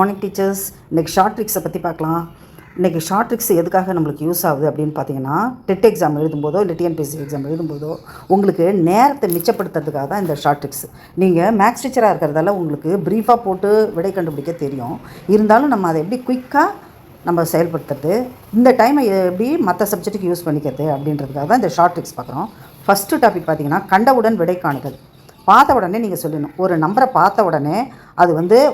Morning teachers. இன்றைக்கி short ட்ரிக்ஸை பற்றி பார்க்கலாம். இன்றைக்கி ஷார்ட் ட்ரிக்ஸ் எதுக்காக நம்மளுக்கு யூஸ் ஆகுது அப்படின்னு பார்த்தீங்கன்னா, டெட் எக்ஸாம் எழுதும்போதோ இல்லை டிஎன்பிஎஸ்சி எக்ஸாம் எழுதும்போதோ உங்களுக்கு நேரத்தை மிச்சப்படுத்துறதுக்காக தான் இந்த ஷார்ட் ட்ரிக்ஸ். நீங்கள் மேக்ஸ் டீச்சராக இருக்கிறதால உங்களுக்கு ப்ரீஃபாக போட்டு விடை கண்டுபிடிக்க தெரியும். இருந்தாலும் நம்ம அதை எப்படி குயிக்காக நம்ம செயல்படுத்துறது, இந்த டைமை எப்படி மற்ற சப்ஜெக்ட்டுக்கு யூஸ் பண்ணிக்கிறது அப்படின்றதுக்காக தான் இந்த ஷார்ட் ட்ரிக்ஸ் பார்க்குறோம். ஃபஸ்ட்டு டாபிக் பார்த்தீங்கன்னா, கண்டவுடன் விடை காணுதல். பார்த்த உடனே நீங்கள் சொல்லணும். ஒரு நம்பரை பார்த்த உடனே அது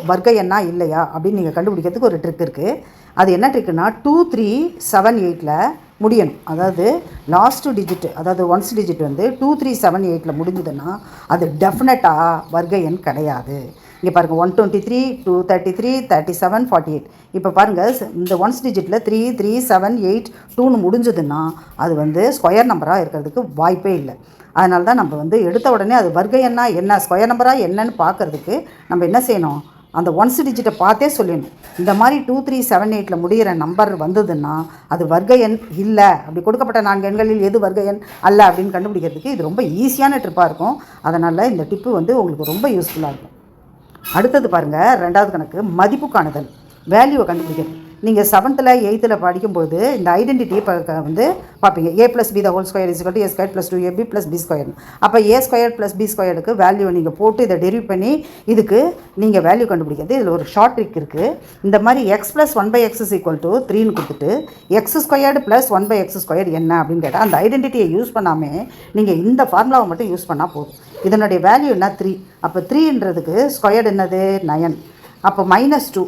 வர்க்க எண்ணா இல்லையா அப்படின்னு நீங்கள் கண்டுபிடிக்கிறதுக்கு ஒரு ட்ரிக் இருக்குது. அது என்ன ட்ரிக்குன்னா, 2 3 7 8ல் முடியணும். அதாவது லாஸ்ட்டு டிஜிட்டு, அதாவது ஒன்ஸ் டிஜிட் 2 3 7 8ல் முடிஞ்சதுன்னா அது டெஃபினட்டாக வர்க்க எண் கிடையாது. இங்கே பாருங்கள், 123 233 37 48. இப்போ பாருங்கள், இந்த ஒன்ஸ் டிஜிட்டில் 3 3 7 8 2ன்னு முடிஞ்சதுன்னா அது ஸ்கொயர் நம்பராக இருக்கிறதுக்கு வாய்ப்பே இல்லை. அதனால தான் நம்ம எடுத்த உடனே அது வர்க்க எண்ணா என்ன, ஸ்கொயர் நம்பராக என்னன்னு பார்க்குறதுக்கு நம்ம என்ன செய்யணும், அந்த ஒன்ஸ் டிஜிட்டை பார்த்தே சொல்லிடணும். இந்த மாதிரி 2 3 7 8ல் முடிகிற நம்பர் வந்ததுன்னா அது வர்க்க எண் இல்லை. அப்படி கொடுக்கப்பட்ட 4 எண்களில் எது வர்க்க எண் அல்ல அப்படின்னு கண்டுபிடிக்கிறதுக்கு இது ரொம்ப ஈஸியான ட்ரிப்பாக இருக்கும். அதனால் இந்த டிப்பு உங்களுக்கு ரொம்ப யூஸ்ஃபுல்லாக இருக்கும். அடுத்தது பாருங்கள், 2வது கணக்கு மதிப்பு காணுதல், வேல்யூவை கண்டுபிடிக்கிறது. நீங்கள் 7th 8th படிக்கும்போது இந்த ஐடென்டிட்டியை பார்ப்பீங்க. a + b ² = a² + 2ab + b². அப்போ a² + b²க்கு வேல்யூ நீங்கள் போட்டு இதை டெரிவ் பண்ணி இதுக்கு நீங்கள் வேல்யூ கண்டுபிடிக்கிறது. இதில் ஒரு ஷார்ட் ட்ரிக் இருக்குது. இந்த மாதிரி x + 1/x = 3ன்னு கொடுத்துட்டு x² + 1/x² என்ன அப்படின்னு கேட்டால் அந்த ஐடென்டிட்டியை யூஸ் பண்ணாமல் நீங்கள் இந்த ஃபார்முலாவை மட்டும் யூஸ் பண்ணால் போதும். இதனுடைய வேல்யூ என்ன, 3. அப்போ 3ன்றதுக்கு ஸ்கொயர்டு என்னது, 9. அப்போ -2.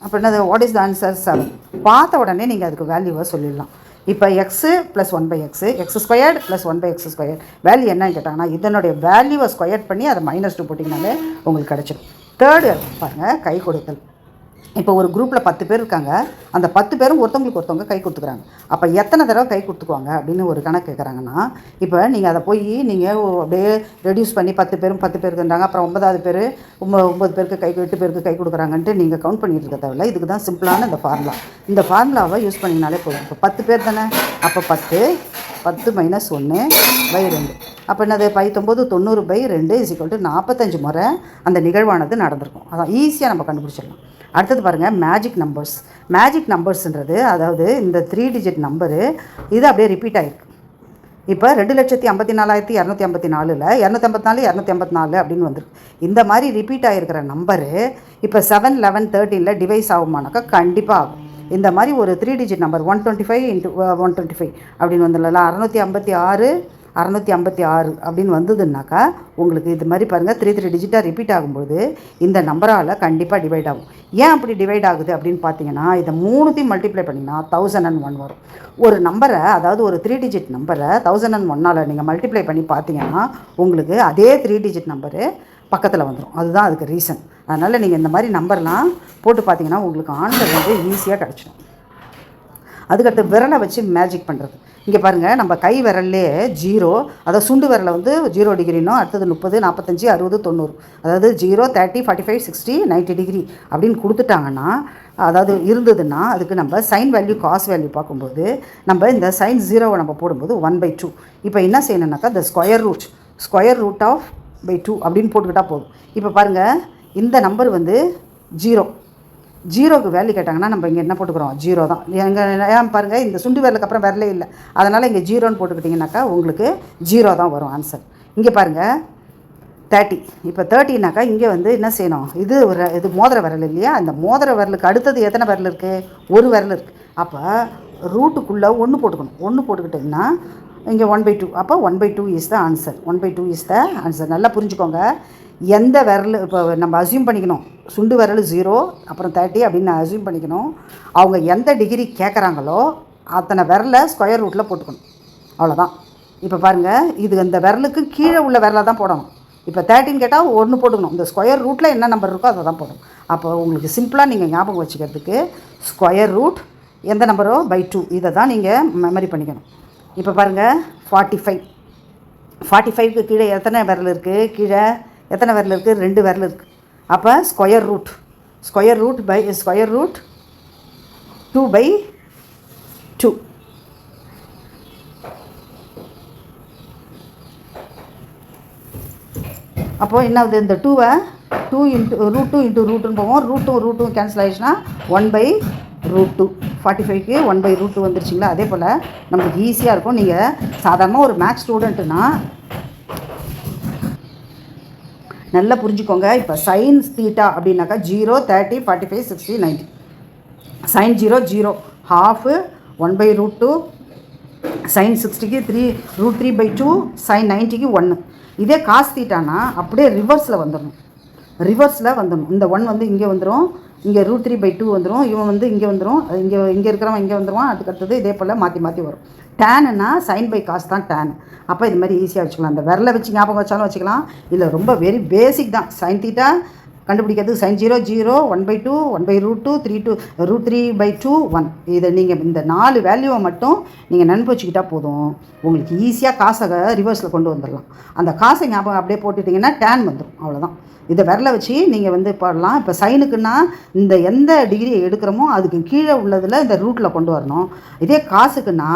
அப்போ என்னது, வாட் இஸ் த ஆன்சர், 7. பார்த்த உடனே நீங்கள் அதுக்கு வேல்யூவை சொல்லிடலாம். இப்போ x + 1/x, x² + 1/x² value என்னன்னு கேட்டாங்கன்னா இதனுடைய வேல்யூவை ஸ்கொயர் பண்ணி அதை -2 போட்டிங்கனாலே உங்களுக்கு கிடச்சிடும். தேர்டு பாருங்கள், கை கொடுத்தல். இப்போ ஒரு குரூப்பில் 10 பேர் இருக்காங்க. அந்த 10 பேரும் ஒருத்தவங்களுக்கு ஒருத்தவங்க கை கொடுத்துக்குறாங்க. அப்போ எத்தனை தடவை கை கொடுத்துக்குவாங்க அப்படின்னு ஒரு கணக்கு கேட்குறாங்கன்னா, இப்போ நீங்கள் அதை போய் நீங்கள் அப்படியே ரெடியூஸ் பண்ணி 10 பேருக்கு இருந்தாங்க, அப்புறம் 9வது பேர் 9 பேருக்கு கை, 8 பேருக்கு கை கொடுக்குறாங்கன்ட்டு நீங்கள் கவுண்ட் பண்ணிட்டு இருக்க தேவையில்ல. இதுக்கு தான் சிம்பிளான இந்த ஃபார்முலா. இந்த ஃபார்முலாவை யூஸ் பண்ணிங்கனாலே போதும். இப்போ 10 பேர் தானே, அப்போ 10 -1/2. அப்போ என்னது, 19 90/2 = 45 முறை அந்த நிகழ்வானது நடந்திருக்கும். அதான் ஈஸியாக நம்ம கண்டுபிடிச்சிடலாம். அடுத்தது பாருங்கள், மேஜிக் நம்பர்ஸ். மேஜிக் நம்பர்ஸ்ன்றது அதாவது இந்த 3 டிஜிட் நம்பரு இது அப்படியே ரிப்பீட் ஆகிருக்கு. இப்போ 2,54,254 254 254 அப்படின்னு வந்துருக்கு. இந்த மாதிரி ரிப்பீட் ஆகிருக்கிற நம்பரு இப்போ 7 11 13ல் டிவைஸ் ஆகுமானாக்கா கண்டிப்பாக ஆகும். இந்த மாதிரி ஒரு 3 டிஜிட் நம்பர் 125 × 125 அப்படின்னு வந்துடல, 656 அப்படின்னு வந்ததுன்னாக்கா உங்களுக்கு இது மாதிரி பாருங்கள் 3 டிஜிட்டாக ரிப்பீட் ஆகும்போது இந்த நம்பரால் கண்டிப்பாக டிவைட் ஆகும். ஏன் அப்படி டிவைட் ஆகுது அப்படின்னு பார்த்தீங்கன்னா, இதை 3த்தையும் மல்டிப்ளை பண்ணிங்கன்னா 1001 வரும். ஒரு நம்பரை, அதாவது ஒரு 3 டிஜிட் நம்பரை 1001ஆல் நீங்கள் மல்டிப்ளை பண்ணி பார்த்தீங்கன்னா உங்களுக்கு அதே 3 டிஜிட் நம்பரு பக்கத்தில் வந்துடும். அதுதான் அதுக்கு ரீசன். அதனால் நீங்கள் இந்த மாதிரி நம்பர்லாம் போட்டு பார்த்தீங்கன்னா உங்களுக்கு ஆன்சர் ஈஸியாக கிடச்சிடும். அதுக்கடுத்து விரலை வச்சு மேஜிக் பண்ணுறது. இங்கே பாருங்கள், நம்ம கை விரல்லே 0, அதாவது சுண்டு விரலை 0 டிகிரினோ, அடுத்தது 30 45 60 90, அதாவது 0 30 45 60 90 டிகிரி அப்படின்னு கொடுத்துட்டாங்கன்னா, அதாவது இருந்ததுன்னா அதுக்கு நம்ம சைன் வேல்யூ காஸ் வேல்யூ பார்க்கும்போது நம்ம இந்த சைன் 0வை நம்ம போடும்போது 1/2. இப்போ என்ன செய்யணுன்னாக்கா இந்த ஸ்கொயர் ரூட் ஆஃப் 2 அப்படின்னு போட்டுக்கிட்டால் போதும். இப்போ பாருங்கள், இந்த நம்பர் 0க்கு வேல்யூ கேட்டாங்கன்னா நம்ம இங்கே என்ன போட்டுக்கிறோம், 0 தான். ஏன் பாருங்கள், இந்த சுண்டு விரலுக்கு அப்புறம் விரலே இல்லை, அதனால் இங்கே 0ன்னு போட்டுக்கிட்டிங்கனாக்கா உங்களுக்கு 0 தான் வரும் ஆன்சர். இங்கே பாருங்கள் 30. இப்போ 30னாக்கா இங்கே என்ன செய்யணும், இது மோதிர விரல் இல்லையா, இந்த மோதிர விரலுக்கு அடுத்தது எத்தனை விரல் இருக்குது, ஒரு விரல் இருக்குது. அப்போ ரூட்டுக்குள்ளே 1 போட்டுக்கணும். 1 போட்டுக்கிட்டிங்கன்னா இங்கே 1/2. அப்போ 1/2 is the answer. 1/2 is the answer. நல்லா புரிஞ்சுக்கோங்க. எந்த விரல் இப்போ நம்ம அஸ்யூம் பண்ணிக்கணும், சுண்டு விரல் 0 அப்புறம் 30 அப்படின்னு அஸ்யூம் பண்ணிக்கணும். அவங்க எந்த டிகிரி கேட்குறாங்களோ அத்தனை விரலை ஸ்கொயர் ரூட்டில் போட்டுக்கணும். அவ்வளோதான். இப்போ பாருங்கள், இது இந்த விரலுக்கு கீழே உள்ள விரலை தான் போடணும். இப்போ 30ன்னு கேட்டால் 1 போட்டுக்கணும். இந்த ஸ்கொயர் ரூட்டில் என்ன நம்பர் இருக்கோ அதை தான் போடணும். அப்போ உங்களுக்கு சிம்பிளாக நீங்கள் ஞாபகம் வச்சுக்கிறதுக்கு ஸ்கொயர் ரூட் எந்த நம்பரோ /2 இதை தான் நீங்கள் மெமரி பண்ணிக்கணும். இப்போ பாருங்கள் 45க்கு கீழே எத்தனை விரல் இருக்குது, கீழே எத்தனை விரல் இருக்குது, 2 விரல் இருக்குது. அப்போ ஸ்கொயர் ரூட் 2/2. அப்போது என்ன ஆகுது, இந்த 2வை 2 இன்ட்டு ரூட் இன்ட்டு ரூட்டுன்னு போவோம். ரூட்டும் கேன்சல் ஆகிடுச்சுன்னா 1/√2. 45க்கு 1/√2 வந்துருச்சிங்களா. அதே போல் நம்மளுக்கு ஈஸியாக இருக்கும். நீங்கள் சாதாரணமாக ஒரு மேக்ஸ் ஸ்டூடெண்ட்டுனா நல்லா புரிஞ்சுக்கோங்க. இப்போ சைன் தீட்டா அப்படின்னாக்கா 0, 30, 45, 60, 90. சைன் 0 ½ 1/√2. சைன் 60க்கு √3/2. சைன் 90க்கு 1. இதே காஸ் தீட்டானா அப்படியே ரிவர்ஸில் வந்துடணும். இந்த 1 வந்து இங்கே வந்துடும், இங்கே √3/2 வந்துடும், இவன் வந்து இங்கே வந்துடும், இங்கே இருக்கிறவன் இங்கே வந்துடுவான். அதுக்கடுத்தது இதே போல் மாற்றி வரும். டேனுன்னா சைன் பை காஸ் தான் டேன். அப்போ இது மாதிரி ஈஸியாக வச்சுக்கலாம். அந்த விரலை வச்சு ஞாபகம் வச்சாலும் வச்சுக்கலாம். இல்லை ரொம்ப வெரி பேசிக் தான். சைன் தீட்டா கண்டுபிடிக்கிறது sin 0 0 1/2 1/√2 √3/2 1. இதை நீங்கள் இந்த 4 வேல்யூவை மட்டும் நீங்கள் நினைப்பு வச்சுக்கிட்டால் போதும். உங்களுக்கு ஈஸியாக காசை ரிவர்ஸில் கொண்டு வந்துடலாம். அந்த காசை ஞாபகம் அப்படியே போட்டுட்டிங்கன்னா டேன் வந்துடும். அவ்வளோதான். இதை விரலை வச்சு நீங்கள் வந்து பாடலாம். இப்போ சைனுக்குன்னா இந்த எந்த டிகிரியை எடுக்கிறோமோ அதுக்கு கீழே உள்ளதில் இந்த ரூட்டில் கொண்டு வரணும். இதே காசுக்குன்னா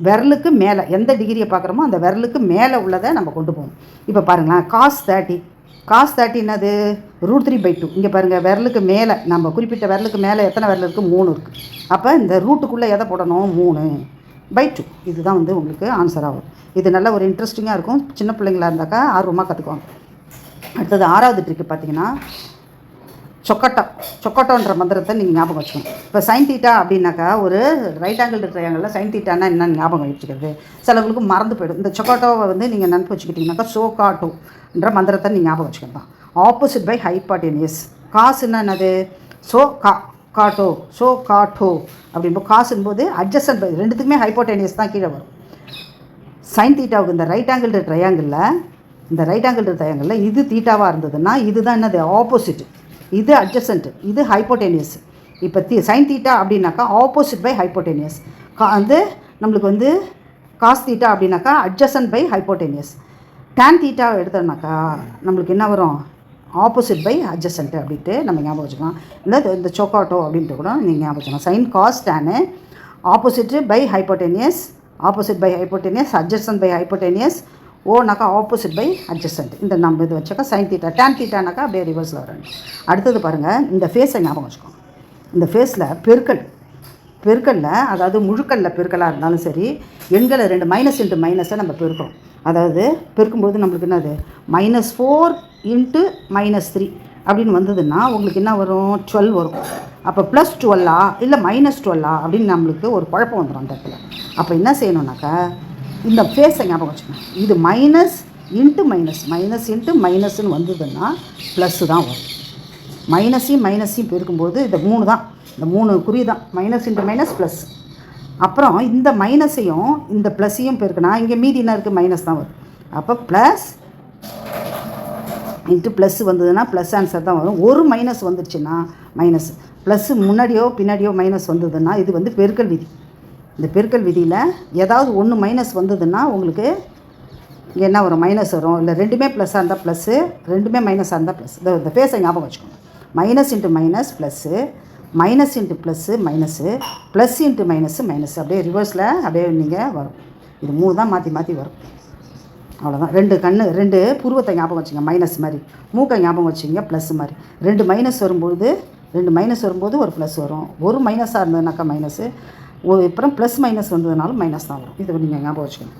விரலுக்கு மேலே எந்த டிகிரியை பார்க்குறோமோ அந்த விரலுக்கு மேலே உள்ளதை நம்ம கொண்டு போவோம். இப்போ பாருங்களேன், காஸ் 30 என்னது √3/2. இங்கே பாருங்கள், விரலுக்கு மேலே நம்ம குறிப்பிட்ட விரலுக்கு மேலே எத்தனை விரல் இருக்குது? 3 இருக்குது. அப்போ இந்த ரூட்டுக்குள்ளே எதை போடணும்? 3/2. இதுதான் வந்து உங்களுக்கு ஆன்சர் ஆகும். இது நல்ல ஒரு இன்ட்ரெஸ்டிங்காக இருக்கும். சின்ன பிள்ளைங்களா இருந்தாக்கா ஆர்வமாக கற்றுக்குவாங்க. அடுத்தது 6வது ட்ரிக்கு பார்த்தீங்கன்னா சொக்கட்டோன்ற மந்திரத்தை நீங்கள் ஞாபகம் வச்சுக்கணும். இப்போ சைன் தீட்டா அப்படின்னாக்கா ஒரு ரைட் ஆங்கிள் ட்ரையாங்கிளில் சைன் தீட்டானா என்னன்னு ஞாபகம் வச்சுக்கிறது சிலவங்களுக்கு மறந்து போயிடும். இந்த சொக்கட்டோவை வந்து நீங்கள் நினப்பு வச்சுக்கிட்டிங்கனாக்கா சோகாட்டோன்ற மந்திரத்தை நீங்கள் ஞாபகம் வச்சுக்கணும் தான். Opposite by ஹைபாட்டேனியஸ். காசுன்னா என்னது? காட்டோ அப்படின்போது காசுன்போது அட்ஜஸ்டன்ட் பை ரெண்டுத்துக்குமே ஹைபாட்டேனியஸ் தான் கீழே வரும். சைன் தீட்டாவுக்கு இந்த ரைட் ஆங்கிள் ட்ரையாங்கிளில் இது தீட்டாவாக இருந்ததுன்னா இதுதான் என்னது? ஆப்போசிட். இது அட்ஜசன்ட், இது ஹைப்போட்டேனியஸ். இப்போ சைன் தீட்டா அப்படின்னாக்கா ஆப்போசிட் பை ஹைப்போட்டேனியஸ். வந்து நம்மளுக்கு வந்து காஸ் தீட்டா அப்படின்னாக்கா அட்ஜசன்ட் பை ஹைப்போட்டேனியஸ். டேன் தீட்டாவை எடுத்தோம்னாக்கா நம்மளுக்கு என்ன வரும்? ஆப்போசிட் பை அட்ஜசன்ட் அப்படின்ட்டு நம்ம ஞாபகம் வச்சுக்கலாம். இல்லை இந்த சொக்காட்டோ அப்படின்ட்டு கூட நீங்கள் ஞாபகம் வச்சுக்கலாம். Sine cos tan opposite by hypotenuse, adjacent by hypotenuse, ஓனாக்கா ஆப்போசிட் பை அட்ஜசன்ட். இந்த நம்ம இது வச்சாக்கா சைன் தீட்டா. டேன் தீட்டானாக்கா அப்படியே ரிவர்ஸில் வரணும். அடுத்தது பாருங்கள், இந்த ஃபேஸை ஞாபகம் வச்சுக்கோங்க. இந்த ஃபேஸில் பெருக்கல்ல அதாவது முழுக்கல்ல பெருக்கலாக இருந்தாலும் சரி, எண்களை 2 மைனஸ் இன்ட்டு மைனஸை நம்ம பெருக்கிறோம். அதாவது பெருக்கும்போது நம்மளுக்கு என்னது? -4 × -3 அப்படின்னு வந்ததுன்னா உங்களுக்கு என்ன வரும்? 12 வரும். அப்போ +12 இல்லை -12 அப்படின்னு நம்மளுக்கு ஒரு குழப்பம் வந்துடும் அந்த இடத்துல. அப்போ என்ன செய்யணுன்னாக்கா இந்த ஃபேஸை ஞாபகம் வச்சுக்கணும். இது மைனஸ் இன்ட்டு மைனஸ்ன்னு வந்ததுன்னா ப்ளஸ்ஸு தான் வரும். மைனஸையும் பெருக்கும்போது இந்த 3 தான், இந்த 3 குறி தான். Minus into minus plus. அப்புறம் இந்த மைனஸையும் இந்த ப்ளஸ்ஸையும் பெருக்குனா இங்கே மீதி என்ன இருக்குது? மைனஸ் தான் வரும். அப்போ ப்ளஸ் இன்ட்டு ப்ளஸ் வந்ததுன்னா ப்ளஸ் ஆன்சர் தான் வரும். ஒரு மைனஸ் வந்துடுச்சுன்னா மைனஸ். ப்ளஸ்ஸு முன்னாடியோ பின்னாடியோ மைனஸ் வந்ததுன்னா இது வந்து பெருக்கல் விதி. இந்த பெருக்கல் விதியில் ஏதாவது ஒன்று மைனஸ் வந்ததுன்னா உங்களுக்கு இங்கே என்ன வரும்? மைனஸ் வரும். இல்லை ரெண்டுமே ப்ளஸ்ஸாக இருந்தால் ப்ளஸ்ஸு, ரெண்டுமே மைனஸாக இருந்தால் ப்ளஸ். இந்த ஃபேஸை ஞாபகம் வச்சுக்கோங்க. Minus into minus plus, minus into plus minus, plus into minus அப்படியே ரிவர்ஸில் அப்படியே நீங்கள் வரும். இது 3 தான் மாற்றி வரும். அவ்வளோதான். 2 புருவத்தை ஞாபகம் வச்சுங்க, மைனஸ் மாதிரி. மூக்கை ஞாபகம் வச்சுங்க, ப்ளஸ் மாதிரி. 2 மைனஸ் வரும்போது ஒரு ப்ளஸ் வரும். ஒரு மைனஸாக இருந்ததுனாக்கா மைனஸு, அப்புறம் ப்ளஸ் மைனஸ் வந்ததுனாலும் மைனஸ் தான் வரும். இதை நீங்கள் ஞாபகம் வச்சுக்கணும்.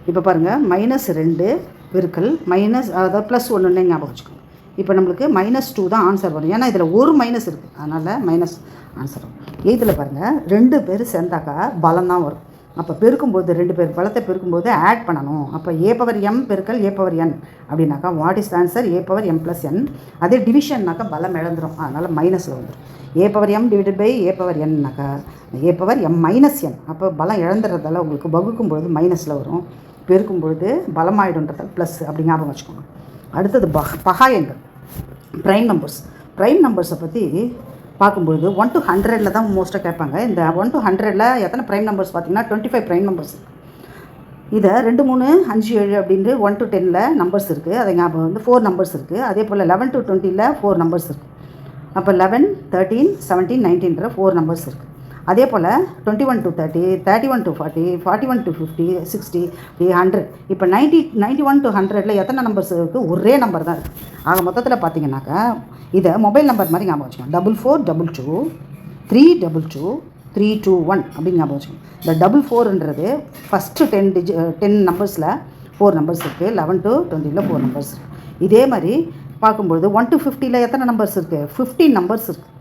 இப்போ பாருங்கள், -2 பெருக்கல் மைனஸ், அதாவது +1 ஞாபகம் வச்சுக்கோங்க. இப்போ நம்மளுக்கு -2 தான் ஆன்சர் வரும். ஏன்னா இதில் ஒரு மைனஸ் இருக்குது, அதனால் மைனஸ் ஆன்சர் வரும். இதில் பாருங்கள், 2 பேர் சேர்ந்தாக்கா பலம் தான் வரும். அப்போ பெருக்கும்போது 2 பேர் பலத்தை பெருக்கும்போது ஆட் பண்ணணும். அப்போ a/m பெருக்கல் a/n அப்படின்னாக்கா what is answer? a/m + n. அதே டிவிஷன்னாக்கா பலம் இழந்துடும், அதனால் மைனஸில் வந்துடும். a/m / a/nனாக்கா a/m - n. அப்போ பலம் இழந்துறதால உங்களுக்கு வகுக்கும்பொழுது மைனஸில் வரும், பெருக்கும்பொழுது பலமாயிடுன்றதால் ப்ளஸ். அப்படி ஞாபகம் வச்சுக்கோங்க. அடுத்தது பகா எண்கள், ப்ரைம் நம்பர்ஸை பற்றி பார்க்கும்பொழுது 1 to 100 தான் மோஸ்ட்டாக கேட்பாங்க. இந்த 1 to 100 எத்தனை ப்ரைம் நம்பர்ஸ் பார்த்தீங்கன்னா 25 ப்ரைம் நம்பர்ஸ். இதை 2 3 5 7 அப்படின்ட்டு 1 to 10 நம்பர்ஸ் இருக்குது. அதை ஞாபகம் வந்து 4 நம்பர்ஸ் இருக்குது. அதே போல் 11 to 20 4 நம்பர்ஸ் இருக்குது. அப்போ 11 13 17 19 4 நம்பர்ஸ் இருக்குது. அதே போல் 21 to 30, 31 to 40, 41 to 50, 60, 100. இப்போ 91 to 100ல் எத்தனை நம்பர்ஸ் இருக்குது? ஒரே நம்பர் தான் இருக்குது. ஆக மொத்தத்தில் பார்த்தீங்கன்னாக்கா இதை மொபைல் நம்பர் மாதிரி ஞாபகம் வச்சுக்கோங்க. 4422 322 321 அப்படின்னு ஞாபகம் வச்சுக்கோங்க. இந்த 44ன்றது ஃபஸ்ட்டு 10 நம்பர்ஸில் 4 நம்பர்ஸ் இருக்குது. 11 to 20ல் 4 நம்பர்ஸ் இருக்குது. இதே மாதிரி பார்க்கும்பொழுது 1 to 50ல் எத்தனை நம்பர்ஸ் இருக்குது? 15 நம்பர்ஸ் இருக்குது.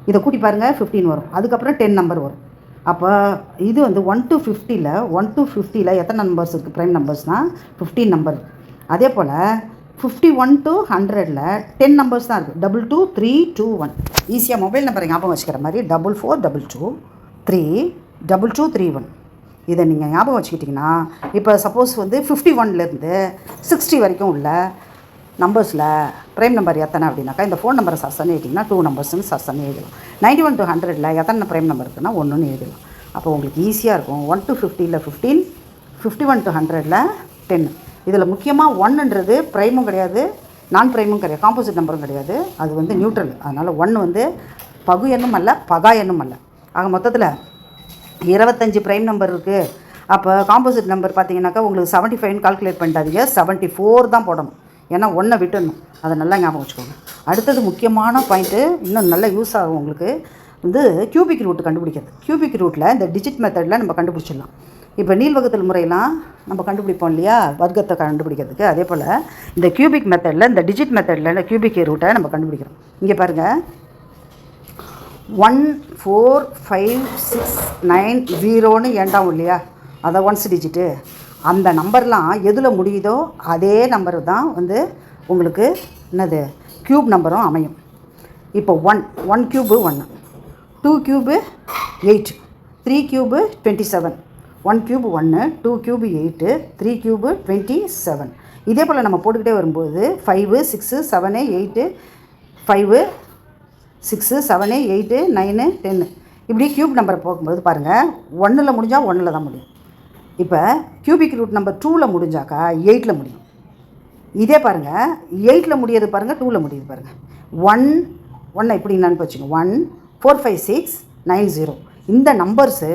இதை கூட்டி பாருங்கள், 15 வரும். அதுக்கப்புறம் 10 நம்பர் வரும். அப்போ இது வந்து 1 to 50ல் எத்தனை நம்பர்ஸ் இருக்குது? ப்ரைம் நம்பர்ஸ்னால் 15 நம்பர். அதே போல் 51 to 100ல் 10 நம்பர்ஸ் தான் இருக்குது. 22 321. ஈஸியாக மொபைல் நம்பரை ஞாபகம் வச்சுக்கிற மாதிரி 4422 32231. இதை நீங்கள் ஞாபகம் வச்சுக்கிட்டிங்கன்னா இப்போ சப்போஸ் வந்து 51லேருந்து 60 வரைக்கும் உள்ள நம்பர்ஸில் ப்ரைம் நம்பர் எத்தனை அப்படின்னாக்கா இந்த ஃபோன் நம்பரை சர்ச் பண்ணி எழுதிங்கன்னா 2 நம்பர்ஸ்னு சர்ச் பண்ணி எழுதலாம். 91 to 100ல் எத்தனை ப்ரைம் நம்பர் இருக்குன்னா 1ன்னு எழுதலாம். அப்போ உங்களுக்கு ஈஸியாக இருக்கும். 1 to 50ல் 15, 51 to 100ல் 10. இதில் முக்கியமாக 1ன்றது ப்ரைமும் கிடையாது, நான் ப்ரைமும் கிடையாது, காம்போசிட் நம்பரும் கிடையாது. அது வந்து நியூட்ரல். அதனால் 1 வந்து பகு எண்ணும் அல்ல, பகா எண்ணும் அல்ல. ஆக மொத்தத்தில் 25 ப்ரைம் நம்பர் இருக்குது. அப்போ காம்போசிட் நம்பர் பார்த்தீங்கன்னாக்கா உங்களுக்கு 75ன்னு கால்குலேட் பண்ணிட்டாதீங்க, 74 தான் போடணும். ஏன்னா 1 விட்டுடணும். அதை நல்லா ஞாபகம் வச்சுக்கோங்க. அடுத்தது முக்கியமான பாயிண்ட்டு, இன்னும் நல்லா யூஸ் ஆகும் உங்களுக்கு வந்து கியூபிக் ரூட் கண்டுபிடிக்கிறது. கியூபிக் ரூட்டில் இந்த டிஜிட் மெத்தடில் நம்ம கண்டுபிடிச்சிடலாம். இப்போ நீள்வகுத்தல் முறையெல்லாம் நம்ம கண்டுபிடிப்போம் இல்லையா, வர்க்கத்தை கண்டுபிடிக்கிறதுக்கு. அதே போல் இந்த கியூபிக் மெத்தடில், இந்த டிஜிட் மெத்தடில் இந்த கியூபிக் ரூட்டை நம்ம கண்டுபிடிக்கிறோம். இங்கே பாருங்கள், 1 4 5 6 9 0ன்னு ஏண்டாவும் இல்லையா, அதை ஒன்ஸ் டிஜிட்டு. அந்த நம்பர்லாம் எதில் முடியுதோ அதே நம்பர் தான் வந்து உங்களுக்கு என்னது க்யூப் நம்பரும் அமையும். இப்போ 1 cube 1, 2 cube 8, 3 cube 27, 1 cube 1, 2 cube 8, 3 cube 27. இதே போல் நம்ம போட்டுக்கிட்டே வரும்போது 5 6 7 8 5 6 7 8 9 10 இப்படி க்யூப் நம்பர் போகும்போது பாருங்கள், 1ல் முடிஞ்சால் 1ல் தான் முடியும். இப்போ கியூபிக் ரூட் நம்பர் 2ல் முடிஞ்சாக்கா 8ல் முடியும். இதே பாருங்கள், 8ல் முடியறது பாருங்கள், 2ல் முடியுது பாருங்கள். 1 இப்படி என்னன்னு வச்சுக்கோங்க, 1 4 5 6 9 0. இந்த நம்பர்ஸு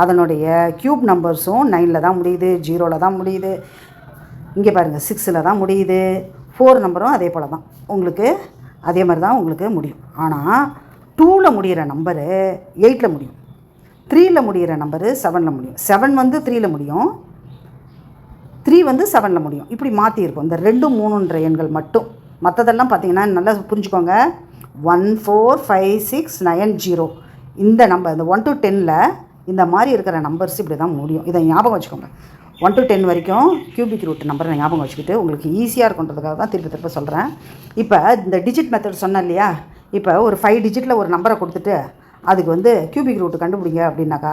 அதனுடைய க்யூப் நம்பர்ஸும் 9ல் தான் முடியுது, 0ல் தான் முடியுது. இங்கே பாருங்கள் 6ல் தான் முடியுது. 4 நம்பரும் அதே போல் தான் உங்களுக்கு அதே மாதிரி தான் உங்களுக்கு முடியும். ஆனால் 2ல் முடிகிற நம்பரு 8ல் முடியும், 3ல் முடிகிற நம்பரு 7ல் முடியும். 7 வந்து 3ல் முடியும், 3 வந்து 7ல் முடியும். இப்படி மாற்றியிருக்கும் இந்த 2 3ன்ற எண்கள் மட்டும். மற்றதெல்லாம் பார்த்தீங்கன்னா நல்லா புரிஞ்சுக்கோங்க. 1 4 5 6 9 0 இந்த நம்பர், இந்த 1 to 10ல் இந்த மாதிரி இருக்கிற நம்பர்ஸ் இப்படி தான் முடியும். இதை ஞாபகம் வச்சுக்கோங்க. 1 to 10 வரைக்கும் கியூபிக் ரூட் நம்பரை ஞாபகம் வச்சுக்கிட்டு உங்களுக்கு ஈஸியாக இருக்குன்றதுக்காக தான் திருப்பி சொல்கிறேன். இப்போ இந்த டிஜிட் மெத்தட் சொன்னேன் இல்லையா, இப்போ ஒரு 5 டிஜிட்டில் ஒரு நம்பரை கொடுத்துட்டு அதுக்கு வந்து கியூபிக் ரூட் கண்டுபிடிங்க அப்படின்னாக்கா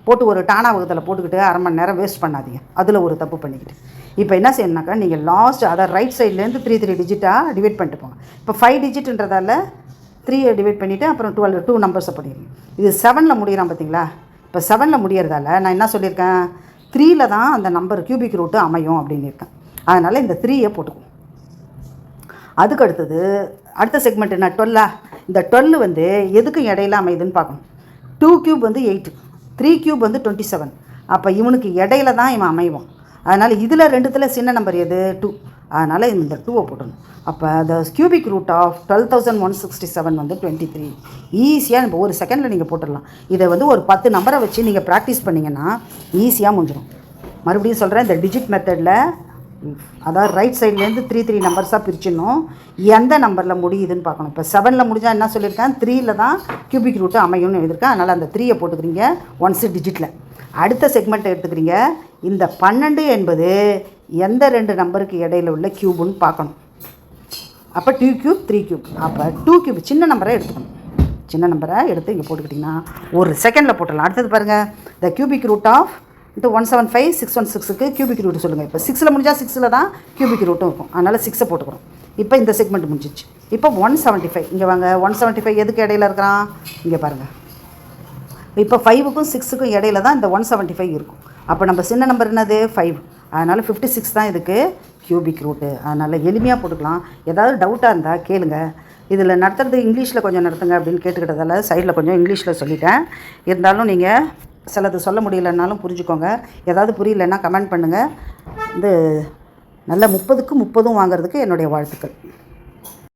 போட்டு ஒரு டானா வகுத்தில் போட்டுக்கிட்டு அரை மணி நேரம் வேஸ்ட் பண்ணாதீங்க. அதில் ஒரு தப்பு பண்ணிக்கிட்டு இப்போ என்ன செய்யணுனாக்கா நீங்கள் லாஸ்ட் அதாவது ரைட் சைட்லேருந்து 3 டிஜிட்டாக டிவைட் பண்ணிட்டு போங்க. இப்போ 5 டிஜிட்ன்றதால 3 டிவைட் பண்ணிவிட்டு அப்புறம் 2 நம்பர்ஸை பண்ணிடுங்க. இது 7ல் முடிகிறான் பார்த்தீங்களா. இப்போ 7ல் முடியறதால நான் என்ன சொல்லியிருக்கேன், 3ல் தான் அந்த நம்பர் கியூபிக் ரூட்டு அமையும் அப்படின்னு இருக்கேன். அதனால் இந்த 3யை போட்டுக்குவோம். அதுக்கு அடுத்த செக்மெண்ட் என்ன, 12. இந்த 12 வந்து எதுக்கும் இடையில அமையுதுன்னு பார்க்கணும். 2 க்யூப் வந்து 8, 3 க்யூப் வந்து 27. அப்போ இவனுக்கு இடையில தான் இவன் அமைவான். அதனால் இதில் 2த்தில் சின்ன நம்பர் எது 2. அதனால் இந்த 2வை போட்டணும். அப்போ த கியூபிக் ரூட் ஆஃப் 12167 வந்து 23. ஈஸியாக இப்போ ஒரு செகண்டில் நீங்கள் போட்டுடலாம். இதை வந்து ஒரு 10 நம்பரை வச்சு நீங்கள் ப்ராக்டிஸ் பண்ணிங்கன்னா ஈஸியாக முடிஞ்சிடும். மறுபடியும் சொல்கிறேன், இந்த டிஜிட் மெத்தடில் அதாவது ரைட் சைட்லேருந்து 3 நம்பர்ஸாக பிரிச்சிடணும். எந்த நம்பரில் முடியுதுன்னு பார்க்கணும். இப்போ 7ல் முடிஞ்சால் என்ன சொல்லியிருக்கேன், 3ல் தான் கியூபிக் ரூட்டு அமையும்னு எழுதியிருக்கேன். அதனால் அந்த 3யை போட்டுக்கிறீங்க ஒன்ஸ் டிஜிட்டில். அடுத்த செக்மெண்ட்டை எடுத்துக்கிறீங்க. இந்த 12 என்பது எந்த 2 நம்பருக்கு இடையில உள்ள க்யூபுன்னு பார்க்கணும். அப்போ 2 க்யூப் 3 க்யூப். அப்போ 2 க்யூப் சின்ன நம்பரை எடுத்துக்கணும். சின்ன நம்பரை எடுத்து இங்கே போட்டுக்கிட்டிங்கன்னா ஒரு செகண்டில் போட்டுடலாம். அடுத்தது பாருங்கள், த கியூபிக் ரூட் ஆஃப் 175 616க்கு கியூபிக் ரூட் சொல்லுங்கள். இப்போ 6ல் முடிஞ்சால் 6ல் தான் கியூபிக் ரூட்டும் இருக்கும். அதனால் 6ஐ போட்டுக்கிறோம். இப்போ இந்த செக்மெண்ட் முடிஞ்சிச்சு. இப்போ 175 இங்கே வாங்க. 175 எதுக்கு இடையில இருக்கிறான் இங்கே பாருங்கள். இப்போ 5க்கும் 6க்கும் இடையில தான் இந்த 175 இருக்கும். அப்போ நம்ம சின்ன நம்பர் என்னது 5. அதனால் 56 தான் இதுக்கு கியூபிக் ரூட்டு. அதனால் எளிமையாக போட்டுக்கலாம். ஏதாவது டவுட்டாக இருந்தால் கேளுங்க. இதில் நடத்துறது இங்கிலீஷில் கொஞ்சம் நடத்துங்க அப்படின்னு கேட்டுக்கிட்டதால சைடில் கொஞ்சம் இங்கிலீஷில் சொல்லிட்டேன். இருந்தாலும் நீங்கள் சிலது சொல்ல முடியலன்னாலும் புரிஞ்சுக்கோங்க. ஏதாவது புரியலைன்னா கமெண்ட் பண்ணுங்கள். நல்ல 30க்கு 30 வாங்குறதுக்கு என்னுடைய வாழ்த்துக்கள்.